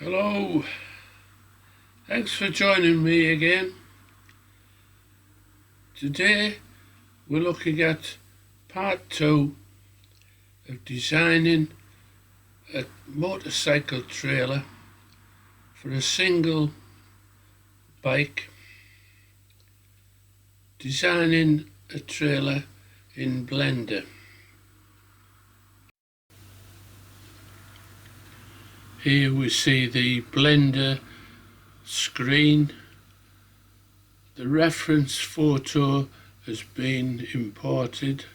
Hello, thanks for joining me again. Today we're looking at part 2 of designing a motorcycle trailer for a single bike, designing a trailer in Blender. Here we see the Blender screen. The reference photo has been imported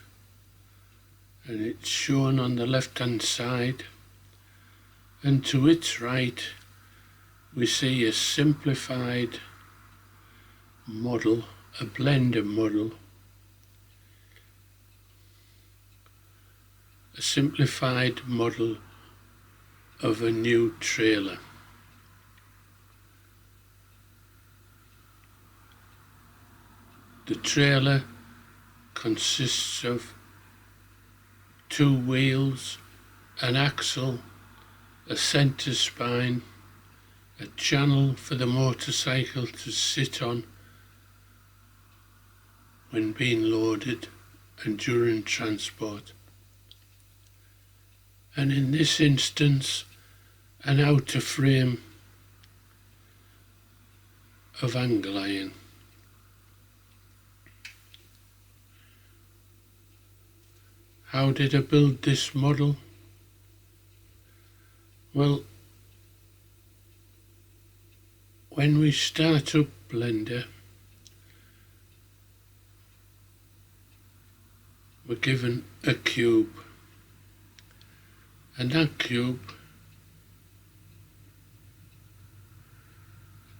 and it's shown on the left hand side, and to its right we see a simplified model, a Blender model, a simplified model of a new trailer. The trailer consists of 2 wheels, an axle, a centre spine, a channel for the motorcycle to sit on when being loaded and during transport, and in this instance an outer frame of angle iron. How did I build this model? Well, when we start up Blender, we're given a cube, and that cube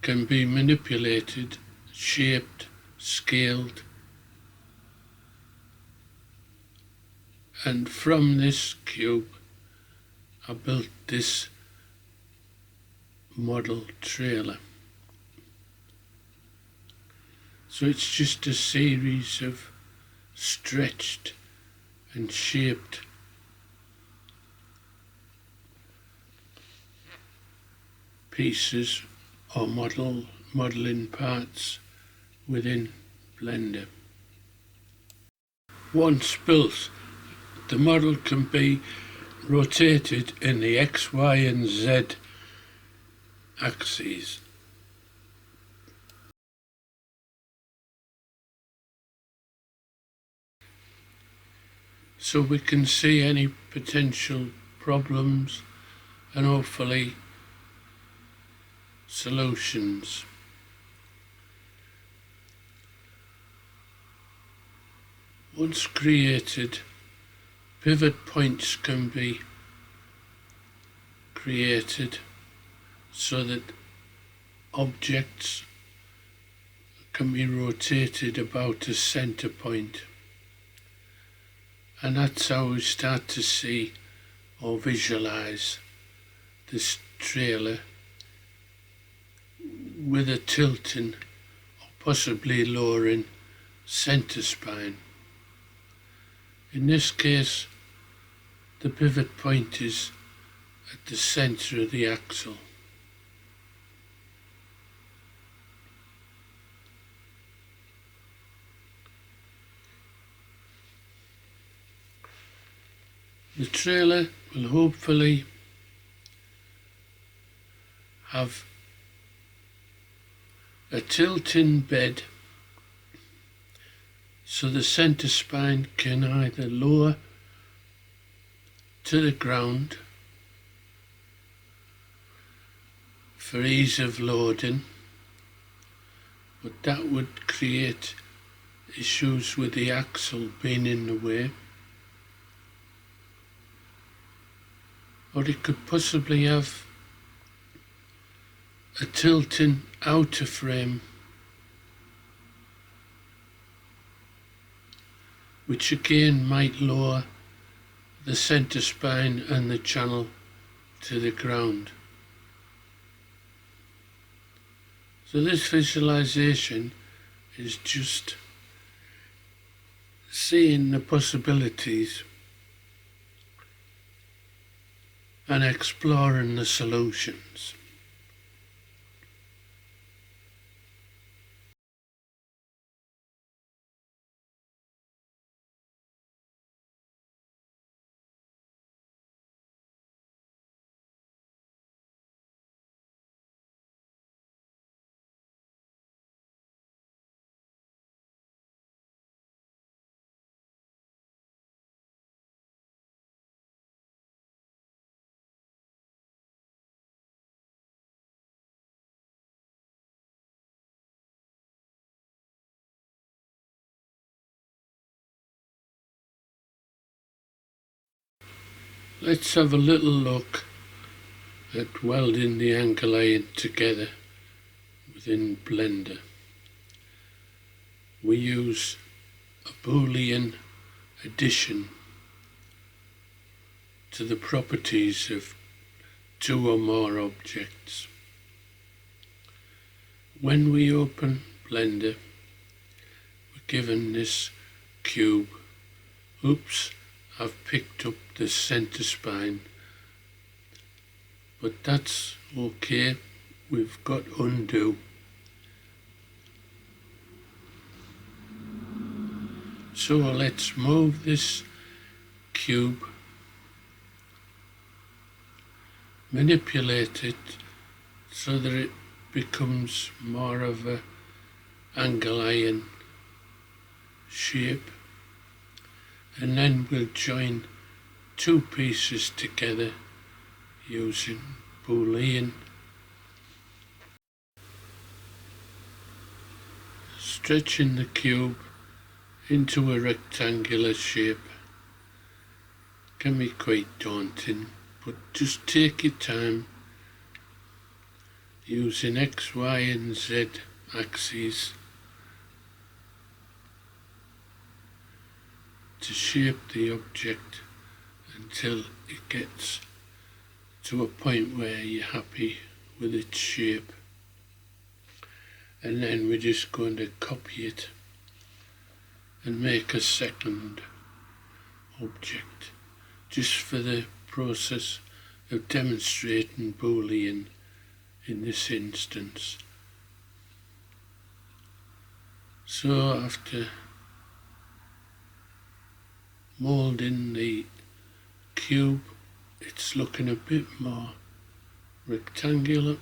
can be manipulated, shaped, scaled, and from this cube I built this model trailer. So it's just a series of stretched and shaped pieces or modelling parts within Blender. Once built, the model can be rotated in the X, Y and Z axes. So we can see any potential problems and hopefully solutions. Once created, pivot points can be created so that objects can be rotated about a centre point, and that's how we start to see or visualise this trailer with a tilting or possibly lowering centre spine. In this case, the pivot point is at the centre of the axle. The trailer will hopefully have a tilting bed so the centre spine can either lower to the ground for ease of loading, but that would create issues with the axle being in the way, or it could possibly have a tilting outer frame which again might lower the centre spine and the channel to the ground. So this visualization is just seeing the possibilities and exploring the solutions. Let's have a little look at welding the angle iron together within Blender. We use a Boolean addition to the properties of two or more objects. When we open Blender, we're given this cube. Oops, I've picked up the center spine, but that's okay. We've got undo. So let's move this cube, manipulate it so that it becomes more of a angle iron shape, and then we'll join two pieces together using Boolean. Stretching the cube into a rectangular shape can be quite daunting, but just take your time using X, Y and Z axes to shape the object until it gets to a point where you're happy with its shape, and then we're just going to copy it and make a second object, just for the process of demonstrating Boolean in this instance. So after moulding the cube, it's looking a bit more rectangular.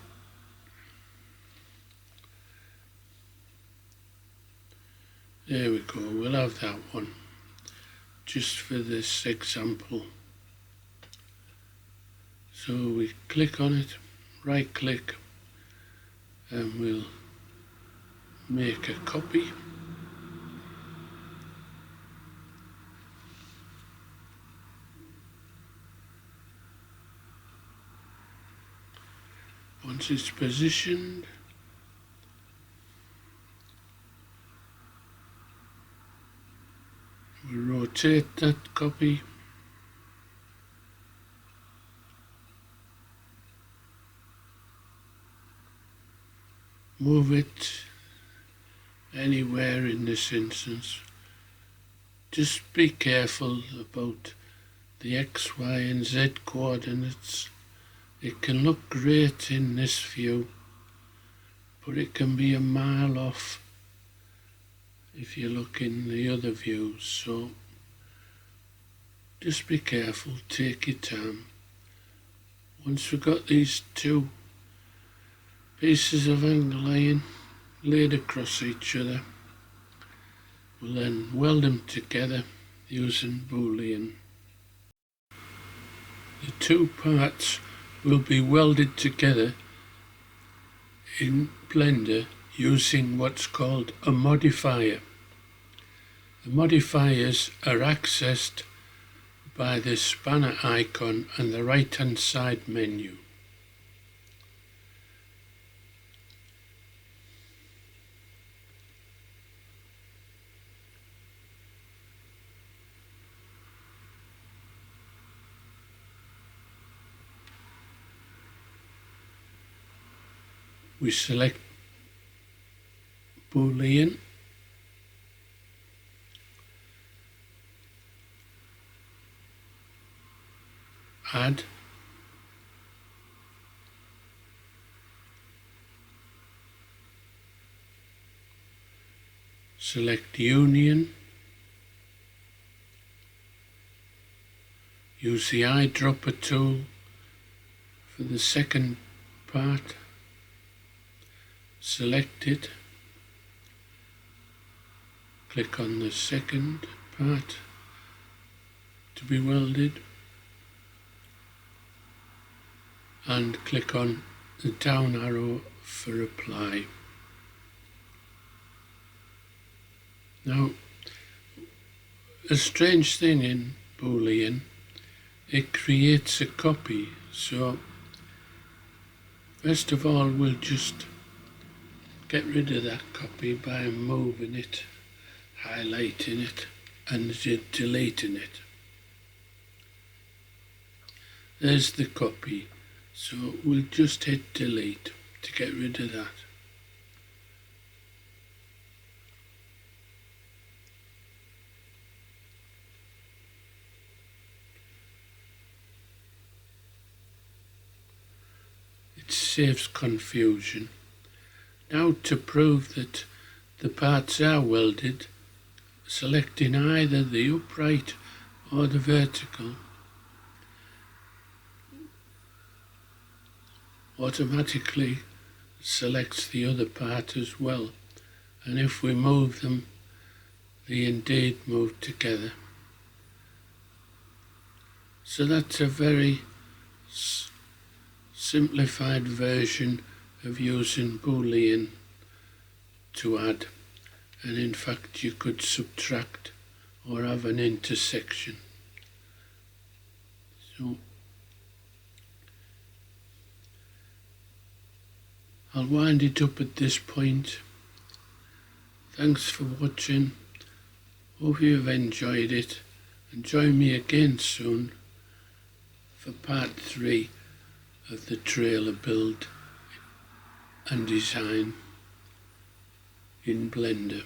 There we go, we'll have that one just for this example. So we click on it, right click, and we'll make a copy. Once it's positioned, we'll rotate that copy. Move it anywhere in this instance. Just be careful about the X, Y and Z coordinates. It can look great in this view, but it can be a mile off if you look in the other views. So just be careful, take your time. Once we've got these two pieces of angle iron laid across each other, we'll then weld them together using Boolean. The two parts will be welded together in Blender using what's called a modifier. The modifiers are accessed by the spanner icon on the right hand side menu. We select Boolean, add, select Union, use the eyedropper tool for the second part. Select it, click on the second part to be welded, and click on the down arrow for apply. Now, a strange thing in Boolean it creates a copy. So first of all, we'll just get rid of that copy by moving it, highlighting it, and deleting it. There's the copy. So we'll just hit delete to get rid of that. It saves confusion. Now to prove that the parts are welded, selecting either the upright or the vertical automatically selects the other part as well, and if we move them, they indeed move together. So that's a very simplified version of using Boolean to add, and in fact you could subtract or have an intersection. So I'll wind it up at this point. Thanks for watching. Hope you've enjoyed it, and join me again soon for part 3 of the trailer build and design in Blender.